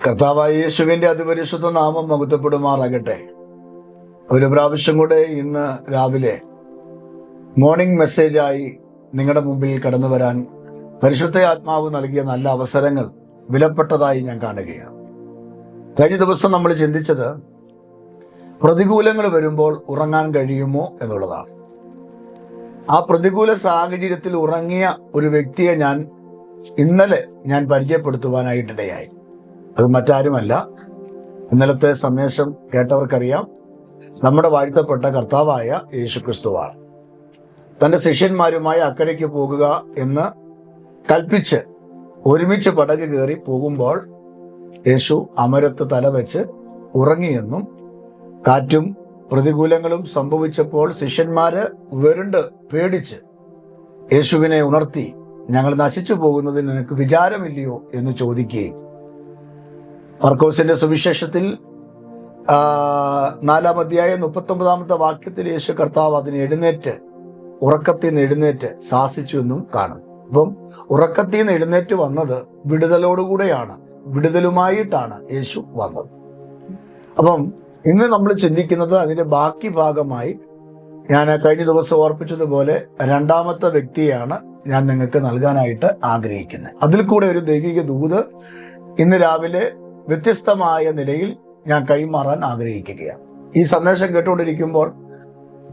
കർത്താവായ യേശുവിന്റെ അതിപരിശുദ്ധ നാമം മഹത്വപ്പെടുമാറാകട്ടെ. ഒരു പ്രാവശ്യം കൂടെ ഇന്ന് രാവിലെ മോർണിംഗ് മെസ്സേജായി നിങ്ങളുടെ മുമ്പിൽ കടന്നു വരാൻ പരിശുദ്ധ ആത്മാവ് നൽകിയ നല്ല അവസരങ്ങൾ വിലപ്പെട്ടതായി ഞാൻ കാണുകയാണ്. കഴിഞ്ഞ ദിവസം നമ്മൾ ചിന്തിച്ചത് പ്രതികൂലങ്ങൾ വരുമ്പോൾ ഉറങ്ങാൻ കഴിയുമോ എന്നുള്ളതാണ്. ആ പ്രതികൂല സാഹചര്യത്തിൽ ഉറങ്ങിയ ഒരു വ്യക്തിയെ ഇന്നലെ ഞാൻ പരിചയപ്പെടുത്തുവാനായിട്ടിടയായി. അത് മറ്റാരുമല്ല, ഇന്നലത്തെ സന്ദേശം കേട്ടവർക്കറിയാം, നമ്മുടെ വാഴ്ത്തപ്പെട്ട കർത്താവായ യേശുക്രിസ്തുവാണ്. തൻ്റെ ശിഷ്യന്മാരുമായി അക്കരയ്ക്ക് പോകുക എന്ന് കൽപ്പിച്ച് ഒരുമിച്ച് പടക് കയറി പോകുമ്പോൾ യേശു അമരത്ത് തലവെച്ച് ഉറങ്ങിയെന്നും കാറ്റും പ്രതികൂലങ്ങളും സംഭവിച്ചപ്പോൾ ശിഷ്യന്മാര് വെറുണ്ട് പേടിച്ച് യേശുവിനെ ഉണർത്തി, ഞങ്ങൾ നശിച്ചു പോകുന്നതിൽ നിനക്ക് വിചാരമില്ലയോ എന്ന് ചോദിക്കുകയും, മർക്കോസിന്റെ സുവിശേഷത്തിൽ 4-ാം അധ്യായം 39-ാമത്തെ വാക്യത്തിൽ യേശു കർത്താവ് ഉറക്കത്തിൽ നിന്ന് എഴുന്നേറ്റ് ശാസിച്ചു എന്നും കാണുന്നു. അപ്പം ഉറക്കത്തിൽ നിന്ന് എഴുന്നേറ്റ് വന്നത് വിടുതലോടുകൂടെയാണ്, വിടുതലുമായിട്ടാണ് യേശു വന്നത്. അപ്പം ഇന്ന് നമ്മൾ ചിന്തിക്കുന്നത് അതിന്റെ ബാക്കി ഭാഗമായി ഞാൻ കഴിഞ്ഞ ദിവസം ഓർപ്പിച്ചതുപോലെ രണ്ടാമത്തെ വ്യക്തിയാണ് ഞാൻ നിങ്ങൾക്ക് നൽകാനായിട്ട് ആഗ്രഹിക്കുന്നത്. അതിൽ കൂടെ ഒരു ദൈവിക ദൂത് ഇന്ന് രാവിലെ വ്യത്യസ്തമായ നിലയിൽ ഞാൻ കൈമാറാൻ ആഗ്രഹിക്കുകയാണ്. ഈ സന്ദേശം കേട്ടുകൊണ്ടിരിക്കുമ്പോൾ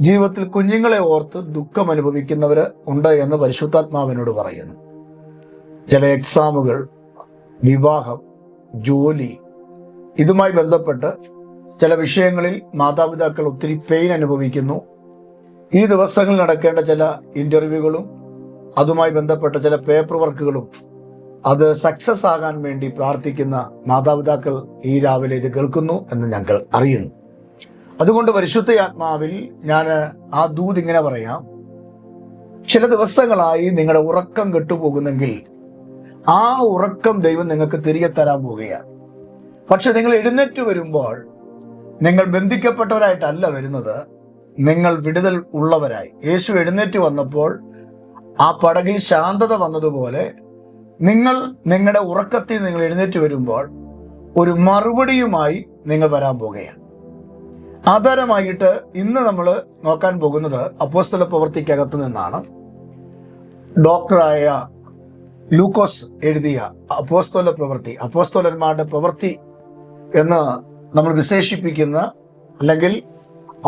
ജീവിതത്തിൽ കുഞ്ഞുങ്ങളെ ഓർത്ത് ദുഃഖം അനുഭവിക്കുന്നവർ ഉണ്ട് എന്ന് പരിശുദ്ധാത്മാവിനോട് പറയുന്നു. ചില എക്സാമുകൾ, വിവാഹം, ജോലി, ഇതുമായി ബന്ധപ്പെട്ട് ചില വിഷയങ്ങളിൽ മാതാപിതാക്കൾ ഒത്തിരി പെയിൻ അനുഭവിക്കുന്നു. ഈ ദിവസങ്ങളിൽ നടക്കേണ്ട ചില ഇന്റർവ്യൂകളും അതുമായി ബന്ധപ്പെട്ട ചില പേപ്പർ വർക്കുകളും അത് സക്സസ് ആകാൻ വേണ്ടി പ്രാർത്ഥിക്കുന്ന മാതാപിതാക്കൾ ഈ രാവിലെ ഇത് കേൾക്കുന്നു എന്ന് ഞങ്ങൾ അറിയുന്നു. അതുകൊണ്ട് പരിശുദ്ധ ആത്മാവിൽ ഞാൻ ആ ദൂത് ഇങ്ങനെ പറയാം. ചില ദിവസങ്ങളായി നിങ്ങളുടെ ഉറക്കം കെട്ടുപോകുന്നെങ്കിൽ ആ ഉറക്കം ദൈവം നിങ്ങൾക്ക് തിരികെ തരാൻ പോവുകയാണ്. പക്ഷെ നിങ്ങൾ എഴുന്നേറ്റ് വരുമ്പോൾ നിങ്ങൾ ബന്ധിക്കപ്പെട്ടവരായിട്ടല്ല വരുന്നത്, നിങ്ങൾ വിടുതൽ ഉള്ളവരായി. യേശു എഴുന്നേറ്റ് വന്നപ്പോൾ ആ പടകിൽ ശാന്തത വന്നതുപോലെ നിങ്ങളുടെ ഉറക്കത്തിൽ നിങ്ങൾ എഴുന്നേറ്റ് വരുമ്പോൾ ഒരു മറുപടിയുമായി നിങ്ങൾ വരാൻ പോകുകയാണ്. ആധാരമായിട്ട് ഇന്ന് നമ്മൾ നോക്കാൻ പോകുന്നത് അപ്പോസ്തല പ്രവൃത്തിക്കകത്ത് നിന്നാണ്. ഡോക്ടറായ ലൂക്കോസ് എഴുതിയ അപ്പോസ്തല പ്രവൃത്തി, അപ്പോസ്തലന്മാരുടെ പ്രവൃത്തി എന്ന് നമ്മൾ വിശേഷിപ്പിക്കുന്ന, അല്ലെങ്കിൽ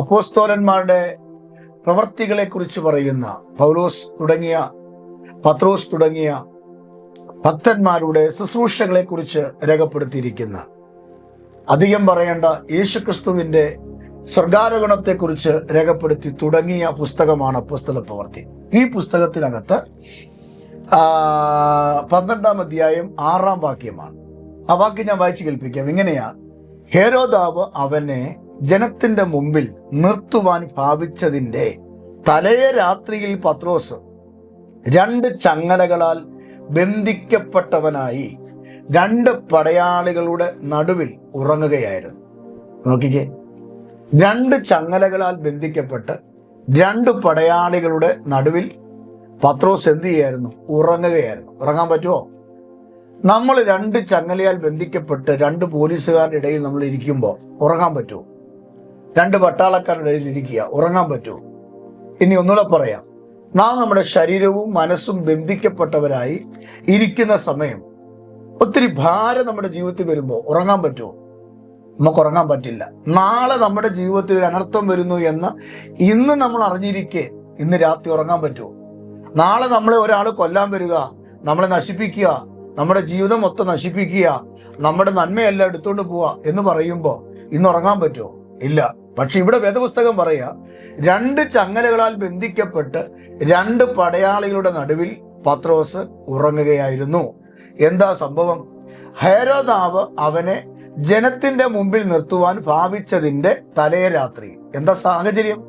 അപ്പോസ്തലന്മാരുടെ പ്രവൃത്തികളെ കുറിച്ച് പറയുന്ന പൗലോസ് തുടങ്ങിയ, പത്രോസ് തുടങ്ങിയ ഭക്തന്മാരുടെ ശുശ്രൂഷകളെ കുറിച്ച് രേഖപ്പെടുത്തിയിരിക്കുന്ന, അധികം പറയേണ്ട യേശുക്രിസ്തുവിന്റെ സ്വർഗാരോഹണത്തെക്കുറിച്ച് രേഖപ്പെടുത്തി തുടങ്ങിയ പുസ്തകമാണ് അപ്പോസ്തല പ്രവൃത്തി. ഈ പുസ്തകത്തിനകത്ത് 12-ാം അധ്യായം 6-ാം വാക്യമാണ്. ആ വാക്യം ഞാൻ വായിച്ചു കേൾപ്പിക്കാം. ഇങ്ങനെയാ: ഹേരോദാവ് അവനെ ജനത്തിന്റെ മുമ്പിൽ നിർത്തുവാൻ ഭാവിച്ചതിന്റെ തലേ രാത്രിയിൽ പത്രോസ് 2 ചങ്ങലകളാൽ ബന്ധിക്കപ്പെട്ടവനായി 2 പടയാളികളുടെ നടുവിൽ ഉറങ്ങുകയായിരുന്നു. നോക്കിക്കേ, 2 ചങ്ങലകളാൽ ബന്ധിക്കപ്പെട്ട് 2 പടയാളികളുടെ നടുവിൽ പത്രോസ് എന്ത് ചെയ്യായിരുന്നു? ഉറങ്ങുകയായിരുന്നു. ഉറങ്ങാൻ പറ്റുമോ? നമ്മൾ 2 ചങ്ങലയാൽ ബന്ധിക്കപ്പെട്ട് 2 പോലീസുകാരുടെ ഇടയിൽ നമ്മൾ ഇരിക്കുമ്പോൾ ഉറങ്ങാൻ പറ്റുമോ? 2 പട്ടാളക്കാരുടെ ഇടയിൽ ഇരിക്കുക, ഉറങ്ങാൻ പറ്റുമോ? ഇനി ഒന്നുകൂടെ പറയാം, നാം നമ്മുടെ ശരീരവും മനസ്സും ബന്ധിക്കപ്പെട്ടവരായി ഇരിക്കുന്ന സമയം ഒത്തിരി ഭാരം നമ്മുടെ ജീവിതത്തിൽ വരുമ്പോൾ ഉറങ്ങാൻ പറ്റുമോ? നമുക്ക് ഉറങ്ങാൻ പറ്റില്ല. നാളെ നമ്മുടെ ജീവിതത്തിൽ ഒരു അനർത്ഥം വരുന്നു എന്ന് ഇന്ന് നമ്മൾ അറിഞ്ഞിരിക്കെ ഇന്ന് രാത്രി ഉറങ്ങാൻ പറ്റുമോ? നാളെ നമ്മളെ ഒരാൾ കൊല്ലാൻ വരിക, നമ്മളെ നശിപ്പിക്കുക, നമ്മുടെ ജീവിതം മൊത്തം നശിപ്പിക്കുക, നമ്മുടെ നന്മയെല്ലാം എടുത്തുകൊണ്ട് പോവുക എന്ന് പറയുമ്പോൾ ഇന്ന് ഉറങ്ങാൻ പറ്റുമോ? ഇല്ല. പക്ഷെ ഇവിടെ വേദപുസ്തകം പറയാ, 2 ചങ്ങലകളാൽ ബന്ധിക്കപ്പെട്ട് 2 പടയാളികളുടെ നടുവിൽ പത്രോസ് ഉറങ്ങുകയായിരുന്നു. എന്താ സംഭവം? ഹേരോദാവ് അവനെ ജനത്തിന്റെ മുമ്പിൽ നിർത്തുവാൻ ഭാവിച്ചതിന്റെ തലേ രാത്രി. എന്താ സാഹചര്യം?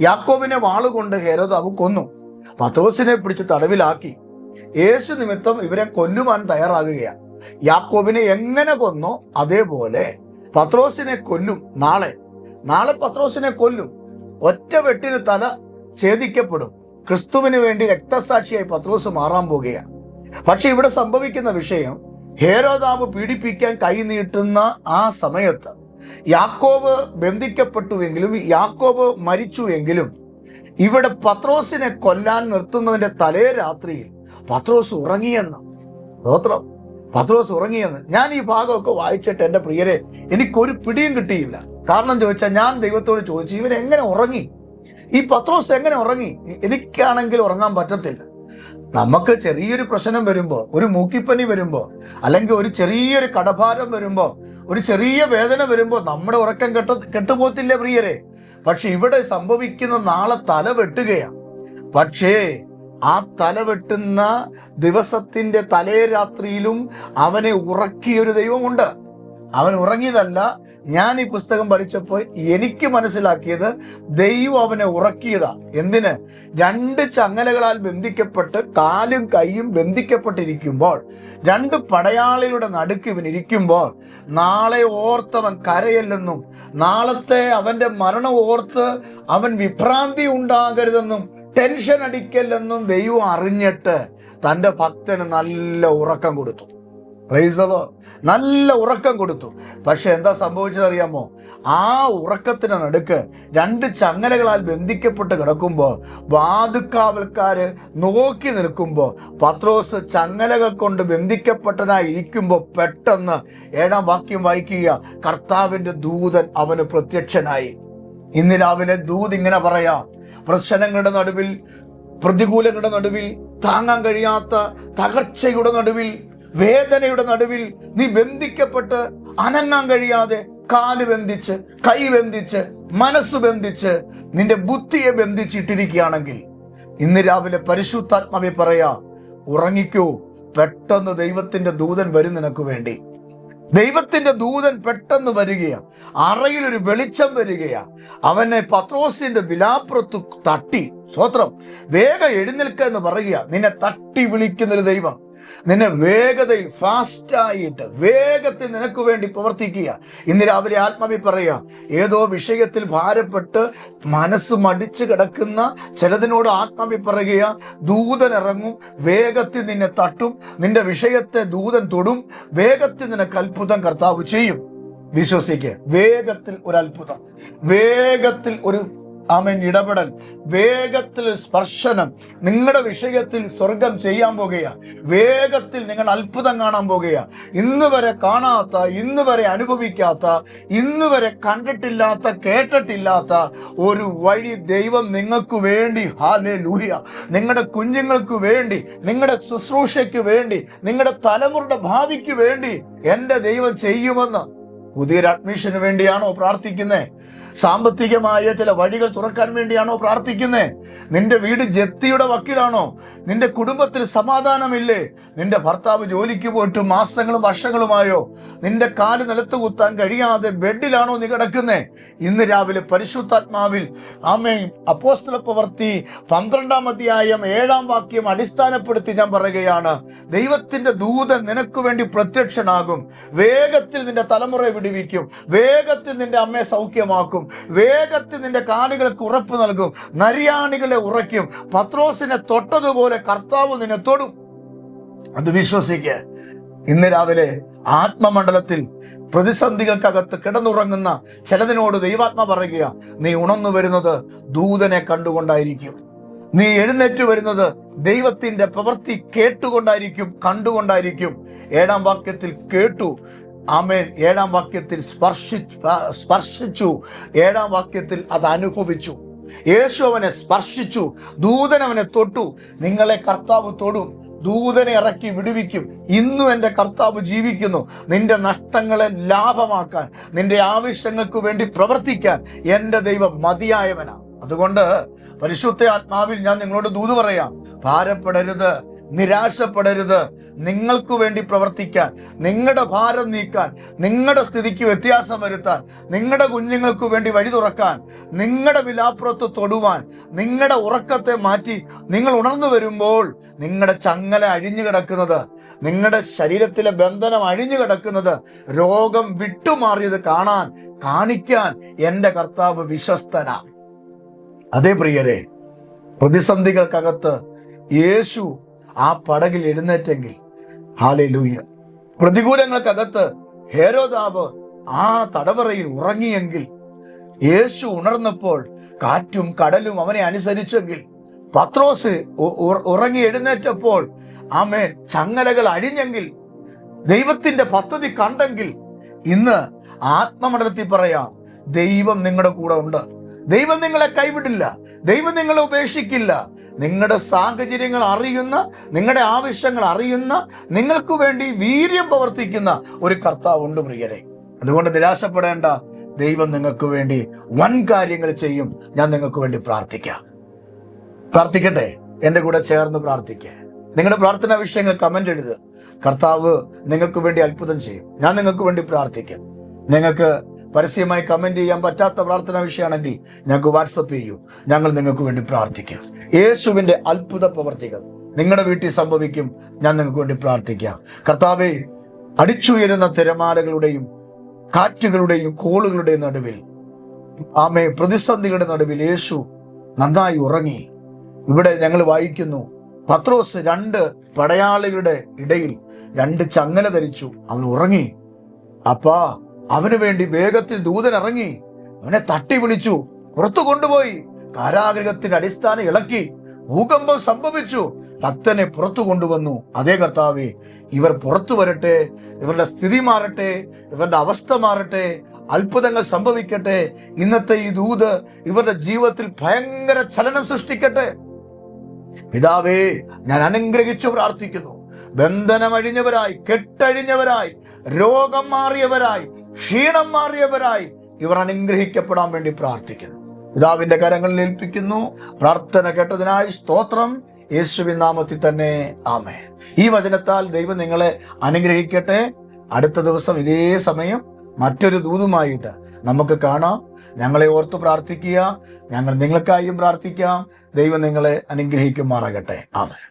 യാക്കോബിനെ വാളുകൊണ്ട് ഹേരോദാവ് കൊന്നു, പത്രോസിനെ പിടിച്ച് തടവിലാക്കി. യേശു നിമിത്തം ഇവരെ കൊല്ലുവാൻ തയ്യാറാകുകയാണ്. യാക്കോബിനെ എങ്ങനെ കൊന്നോ അതേപോലെ പത്രോസിനെ കൊല്ലും. നാളെ പത്രോസിനെ കൊല്ലും. ഒറ്റ വെട്ടിന് തല ഛേദിക്കപ്പെടും. ക്രിസ്തുവിന് വേണ്ടി രക്തസാക്ഷിയായി പത്രോസ് മാറാൻ പോകുകയാണ്. പക്ഷെ ഇവിടെ സംഭവിക്കുന്ന വിഷയം, ഹേരോദാവ് പീഡിപ്പിക്കാൻ കൈ നീട്ടുന്ന ആ സമയത്ത് യാക്കോബ് ബന്ധിക്കപ്പെട്ടുവെങ്കിലും യാക്കോബ് മരിച്ചുവെങ്കിലും ഇവിടെ പത്രോസിനെ കൊല്ലാൻ നിർത്തുന്നതിന്റെ തലേ രാത്രിയിൽ പത്രോസ് ഉറങ്ങിയെന്ന്. സ്തോത്രം. പത്രോസ് ഉറങ്ങിയെന്ന്. ഞാൻ ഈ ഭാഗമൊക്കെ വായിച്ചിട്ട് എൻ്റെ പ്രിയരെ എനിക്കൊരു പിടിയും കിട്ടിയില്ല. കാരണം ചോദിച്ചാൽ ഞാൻ ദൈവത്തോട് ചോദിച്ചു, ഇവൻ എങ്ങനെ ഉറങ്ങി? ഈ പത്രോസ് എങ്ങനെ ഉറങ്ങി? എനിക്കാണെങ്കിൽ ഉറങ്ങാൻ പറ്റത്തില്ല. നമുക്ക് ചെറിയൊരു പ്രശ്നം വരുമ്പോൾ, ഒരു മൂക്കിപ്പനി വരുമ്പോൾ, അല്ലെങ്കിൽ ഒരു ചെറിയൊരു കടഭാരം വരുമ്പോൾ, ഒരു ചെറിയ വേദന വരുമ്പോൾ നമ്മുടെ ഉറക്കം കെട്ടുപോത്തില്ലേ പ്രിയരെ? പക്ഷെ ഇവിടെ സംഭവിക്കുന്ന നാളെ തല വെട്ടുകയാണ്. പക്ഷേ ആ തല വെട്ടുന്ന ദിവസത്തിന്റെ തലേ രാത്രിയിലും അവനെ ഉറക്കിയൊരു ദൈവമുണ്ട്. അവൻ ഉറങ്ങിയതല്ല. ഞാൻ ഈ പുസ്തകം പഠിച്ചപ്പോൾ എനിക്ക് മനസ്സിലാക്കിയത് ദൈവം അവനെ ഉറക്കിയതാ. എന്തിന്? 2 ചങ്ങലകളാൽ ബന്ധിക്കപ്പെട്ട് കാലും കൈയും ബന്ധിക്കപ്പെട്ടിരിക്കുമ്പോൾ, 2 പടയാളികളുടെ നടുക്ക് ഇവൻ ഇരിക്കുമ്പോൾ, നാളെ ഓർത്തവൻ കരയല്ലെന്നും നാളത്തെ അവന്റെ മരണം ഓർത്ത് അവൻ വിഭ്രാന്തി ഉണ്ടാകരുതെന്നും ടെൻഷൻ അടിക്കല്ലെന്നും ദൈവം അറിഞ്ഞിട്ട് തൻ്റെ ഭക്തന് നല്ല ഉറക്കം കൊടുത്തു. Praise the Lord. നല്ല ഉറക്കം കൊടുത്തു. പക്ഷെ എന്താ സംഭവിച്ചതറിയാമോ? ആ ഉറക്കത്തിന് നടുക്ക് 2 ചങ്ങലകളാൽ ബന്ധിക്കപ്പെട്ട് കിടക്കുമ്പോൾ, വാതിൽക്കാവൽക്കാര് നോക്കി നിൽക്കുമ്പോൾ, പത്രോസ് ചങ്ങലകൾ കൊണ്ട് ബന്ധിക്കപ്പെട്ടനായി ഇരിക്കുമ്പോൾ പെട്ടെന്ന് 7-ാം വാക്യം വായിക്കുക, കർത്താവിന്റെ ദൂതൻ അവന് പ്രത്യക്ഷനായി. ഇന്ന് രാവിലെ ദൂത് ഇങ്ങനെ പറയാം: പ്രശ്നങ്ങളുടെ നടുവിൽ, പ്രതികൂലങ്ങളുടെ നടുവിൽ, താങ്ങാൻ കഴിയാത്ത തകർച്ചയുടെ നടുവിൽ, വേദനയുടെ നടുവിൽ നീ ബന്ധിക്കപ്പെട്ട് അനങ്ങാൻ കഴിയാതെ കാല് ബന്ധിച്ച്, കൈ ബന്ധിച്ച്, മനസ്സ് ബന്ധിച്ച്, നിന്റെ ബുദ്ധിയെ ബന്ധിച്ചിട്ടിരിക്കുകയാണെങ്കിൽ ഇന്ന് രാവിലെ പരിശുദ്ധാത്മാവേ പറയാ, ഉറങ്ങിക്കോ. പെട്ടെന്ന് ദൈവത്തിന്റെ ദൂതൻ വരും നിനക്ക് വേണ്ടി. ദൈവത്തിന്റെ ദൂതൻ പെട്ടെന്ന് വരികയാ. അറയിൽ ഒരു വെളിച്ചം വരികയാ. അവനെ പത്രോസിന്റെ വിലാപ്പുറത്ത് തട്ടി, സ്തോത്രം, വേഗം എഴുന്നേൽക്ക എന്ന് പറയുക. നിന്നെ തട്ടി വിളിക്കുന്നൊരു ദൈവം നിന്നെ വേഗതയിൽ, ഫാസ്റ്റായിട്ട്, വേഗത്തിൽ നിനക്ക് വേണ്ടി പ്രവർത്തിക്കുക. ഇന്ന് രാവിലെ ആത്മാവി പറയുക, ഏതോ വിഷയത്തിൽ ഭാരപ്പെട്ട് മനസ്സ് മടിച്ചു കിടക്കുന്ന ചിലതിനോട് ആത്മാവി പറയുക, ദൂതൻ ഇറങ്ങും, വേഗത്തിൽ നിന്നെ തട്ടും, നിന്റെ വിഷയത്തെ ദൂതൻ തൊടും, വേഗത്തിൽ നിനക്ക് അത്ഭുതം കർത്താവ് ചെയ്യും. വിശ്വസിക്കുക. വേഗത്തിൽ ഒരു അത്ഭുതം, വേഗത്തിൽ ഒരു ഇടപെടൽ, വേഗത്തിൽ സ്പർശനം നിങ്ങളുടെ വിഷയത്തിൽ സ്വർഗം ചെയ്യാൻ പോകുക. വേഗത്തിൽ നിങ്ങൾ അത്ഭുതം കാണാൻ പോകുക. ഇന്ന് വരെ കാണാത്ത, ഇന്ന് വരെ അനുഭവിക്കാത്ത, ഇന്ന് വരെ കണ്ടിട്ടില്ലാത്ത, കേട്ടിട്ടില്ലാത്ത ഒരു വഴി ദൈവം നിങ്ങൾക്ക് വേണ്ടി, ഹല്ലേലൂയ, നിങ്ങളുടെ കുഞ്ഞുങ്ങൾക്ക് വേണ്ടി, നിങ്ങളുടെ ശുശ്രൂഷയ്ക്ക് വേണ്ടി, നിങ്ങളുടെ തലമുറയുടെ ഭാവിക്ക് വേണ്ടി എൻ്റെ ദൈവം ചെയ്യുമെന്ന്. പുതിയൊരു അഡ്മിഷന് വേണ്ടിയാണോ പ്രാർത്ഥിക്കുന്നേ? സാമ്പത്തികമായ ചില വഴികൾ തുറക്കാൻ വേണ്ടിയാണോ പ്രാർത്ഥിക്കുന്നേ? നിന്റെ വീട് ജപ്തിയുടെ വക്കിലാണോ? നിന്റെ കുടുംബത്തിൽ സമാധാനമില്ലേ? നിന്റെ ഭർത്താവ് ജോലിക്ക് പോയിട്ട് മാസങ്ങളും വർഷങ്ങളുമായോ? നിന്റെ കാല് നിലത്ത് കുത്താൻ കഴിയാതെ ബെഡിലാണോ നീ കിടക്കുന്നേ? ഇന്ന് രാവിലെ പരിശുദ്ധാത്മാവിൽ ആമേൻ, അപ്പോസ്തല പ്രവൃത്തി 12-ാം അധ്യായം 7-ാം വാക്യം അടിസ്ഥാനപ്പെടുത്തി ഞാൻ പറയുകയാണ്, ദൈവത്തിന്റെ ദൂതൻ നിനക്ക് വേണ്ടി പ്രത്യക്ഷനാകും. വേഗത്തിൽ നിന്റെ തലമുറയെ വിടുവിക്കും. വേഗത്തിൽ നിന്റെ അമ്മയെ സൗഖ്യമാക്കും. വേഗത്തിൽ നിന്റെ കാലുകൾക്ക് ഉറപ്പ് നൽകും. നരിയാണികളെ ഉറയ്ക്കും. പത്രോസിനെ തൊട്ടതുപോലെ കർത്താവ് നിന്നെ തൊടും. അത് വിശ്വസിക്കുക. ഇന്ന് രാവിലെ ആത്മമണ്ഡലത്തിൽ പ്രതിസന്ധികൾക്കകത്ത് കിടന്നുറങ്ങുന്ന ചിലതിനോട് ദൈവാത്മ പറയുക, നീ ഉണർന്നു വരുന്നത് ദൂതനെ കണ്ടുകൊണ്ടായിരിക്കും. നീ എഴുന്നേറ്റ് വരുന്നത് ദൈവത്തിന്റെ പ്രവൃത്തി കേട്ടുകൊണ്ടായിരിക്കും, കണ്ടുകൊണ്ടായിരിക്കും. 7-ാം വാക്യത്തിൽ കേട്ടു, ആമേൻ. 7-ാം വാക്യത്തിൽ സ്പർശിച്ചു. 7-ാം വാക്യത്തിൽ അത് അനുഭവിച്ചു. യേശു അവനെ സ്പർശിച്ചു, ദൂതൻ അവനെ തൊട്ടു. നിങ്ങളെ കർത്താവ് തൊടും, ദൂതനെ ഇറക്കി വിടുവിക്കും. ഇന്നും എൻ്റെ കർത്താവ് ജീവിക്കുന്നു. നിന്റെ നഷ്ടങ്ങളെ ലാഭമാക്കാൻ, നിന്റെ ആവശ്യങ്ങൾക്ക് വേണ്ടി പ്രവർത്തിക്കാൻ എൻ്റെ ദൈവം മതിയായവനാണ്. അതുകൊണ്ട് പരിശുദ്ധ ആത്മാവിൽ ഞാൻ നിങ്ങളോട് ദൂത് പറയാം, ഭാരപ്പെടരുത്, നിരാശപ്പെടരുത്. നിങ്ങൾക്ക് വേണ്ടി പ്രവർത്തിക്കാൻ, നിങ്ങളുടെ ഭാരം നീക്കാൻ, നിങ്ങളുടെ സ്ഥിതിക്ക് വ്യത്യാസം വരുത്താൻ, നിങ്ങളുടെ കുഞ്ഞുങ്ങൾക്ക് വേണ്ടി വഴി തുറക്കാൻ, നിങ്ങളുടെ വിലാപ്പുറത്ത് തൊടുവാൻ, നിങ്ങളുടെ ഉറക്കത്തെ മാറ്റി നിങ്ങൾ ഉണർന്നു വരുമ്പോൾ നിങ്ങളുടെ ചങ്ങല അഴിഞ്ഞു കിടക്കുന്നത്, നിങ്ങളുടെ ശരീരത്തിലെ ബന്ധനം അഴിഞ്ഞു കിടക്കുന്നത്, രോഗം വിട്ടുമാറിയത് കാണാൻ, കാണിക്കാൻ എൻ്റെ കർത്താവ് വിശ്വസ്തനാണ്. അതേ പ്രിയരെ, പ്രതിസന്ധികൾക്കകത്ത് യേശു ആ പടകിൽ എഴുന്നേറ്റെങ്കിൽ, ഹല്ലേലൂയ, പ്രതികൂലങ്ങൾക്കകത്ത് ഹേരോദാവ് ആ തടവറയിൽ ഉറങ്ങിയെങ്കിൽ, യേശു ഉണർന്നപ്പോൾ കാറ്റും കടലും അവനെ അനുസരിച്ചെങ്കിൽ, പത്രോസ് ഉറങ്ങി എഴുന്നേറ്റപ്പോൾ ആമേൻ ചങ്ങലകൾ അഴിഞ്ഞെങ്കിൽ, ദൈവത്തിന്റെ പദ്ധതി കണ്ടെങ്കിൽ, ഇന്ന് ആത്മമണ്ഡലത്തിൽ പറയാം, ദൈവം നിങ്ങളുടെ കൂടെ ഉണ്ട്. ദൈവം നിങ്ങളെ കൈവിടില്ല. ദൈവം നിങ്ങളെ ഉപേക്ഷിക്കില്ല. നിങ്ങളുടെ സാഹചര്യങ്ങൾ അറിയുന്ന, നിങ്ങളുടെ ആവശ്യങ്ങൾ അറിയുന്ന, നിങ്ങൾക്ക് വേണ്ടി വീര്യം പ്രവർത്തിക്കുന്ന ഒരു കർത്താവ് ഉണ്ട് പ്രിയരെ. അതുകൊണ്ട് നിരാശപ്പെടേണ്ട. ദൈവം നിങ്ങൾക്ക് വേണ്ടി വൻ കാര്യങ്ങൾ ചെയ്യും. ഞാൻ നിങ്ങൾക്ക് വേണ്ടി പ്രാർത്ഥിക്കട്ടെ. എൻ്റെ കൂടെ ചേർന്ന് പ്രാർത്ഥിക്കുക. നിങ്ങളുടെ പ്രാർത്ഥനാ വിഷയങ്ങൾ കമന്റ് എഴുതുക. കർത്താവ് നിങ്ങൾക്ക് വേണ്ടി അത്ഭുതം ചെയ്യും. ഞാൻ നിങ്ങൾക്ക് വേണ്ടി പ്രാർത്ഥിക്കാം. നിങ്ങൾക്ക് പരസ്യമായി കമന്റ് ചെയ്യാൻ പറ്റാത്ത പ്രാർത്ഥനാ വിഷയമാണെങ്കിൽ ഞങ്ങൾക്ക് വാട്സപ്പ് ചെയ്യൂ. ഞങ്ങൾ നിങ്ങൾക്ക് വേണ്ടി പ്രാർത്ഥിക്കാം. യേശുവിന്റെ അത്ഭുത പ്രവർത്തികൾ നിങ്ങളുടെ വീട്ടിൽ സംഭവിക്കും. ഞാൻ നിങ്ങൾക്ക് വേണ്ടി പ്രാർത്ഥിക്കാം. കർത്താവേ, അടിച്ചുയരുന്ന തിരമാലകളുടെയും കാറ്റുകളുടെയും കോളുകളുടെയും നടുവിൽ, പ്രതിസന്ധികളുടെ നടുവിൽ യേശു നന്നായി ഉറങ്ങി. ഇവിടെ ഞങ്ങൾ വായിക്കുന്നു, പത്രോസ് 2 പടയാളികളുടെ ഇടയിൽ 2 ചങ്ങല ധരിച്ചു. അവൻ ഉറങ്ങി. അപ്പാ, അവന് വേണ്ടി വേഗത്തിൽ ദൂതൻ ഇറങ്ങി അവനെ തട്ടി വിളിച്ചു, പുറത്തു കൊണ്ടുപോയി. കാരാഗൃഹത്തിന്റെ അടിസ്ഥാനം ഇളക്കി. ഭൂകമ്പം സംഭവിച്ചു. ഭക്തനെ പുറത്തു കൊണ്ടുവന്നു. അതേ കർത്താവേ, ഇവർ പുറത്തു വരട്ടെ. ഇവരുടെ സ്ഥിതി മാറട്ടെ. ഇവരുടെ അവസ്ഥ മാറട്ടെ. അത്ഭുതങ്ങൾ സംഭവിക്കട്ടെ. ഇന്നത്തെ ഈ ദൂത് ഇവരുടെ ജീവിതത്തിൽ ഭയങ്കര ചലനം സൃഷ്ടിക്കട്ടെ. പിതാവേ, ഞാൻ അനുഗ്രഹിച്ചു പ്രാർത്ഥിക്കുന്നു. ബന്ധനം അഴിഞ്ഞവരായി, കെട്ടഴിഞ്ഞവരായി, രോഗം മാറിയവരായി, ക്ഷീണം മാറിയവരായി ഇവർ അനുഗ്രഹിക്കപ്പെടാൻ വേണ്ടി പ്രാർത്ഥിക്കുന്നു. പിതാവിന്റെ കരങ്ങളിൽ ഏൽപ്പിക്കുന്നു. പ്രാർത്ഥന കേട്ടതിനായി സ്തോത്രം. യേശുവിൻ നാമത്തിൽ തന്നെ ആമേൻ. ഈ വചനത്താൽ ദൈവം നിങ്ങളെ അനുഗ്രഹിക്കട്ടെ. അടുത്ത ദിവസം ഇതേ സമയം മറ്റൊരു ദൂതുമായിട്ട് നമുക്ക് കാണാം. ഞങ്ങളെ ഓർത്ത് പ്രാർത്ഥിക്കുക. ഞങ്ങൾ നിങ്ങൾക്കായും പ്രാർത്ഥിക്കാം. ദൈവം നിങ്ങളെ അനുഗ്രഹിക്കുമാറാകട്ടെ. ആമേൻ.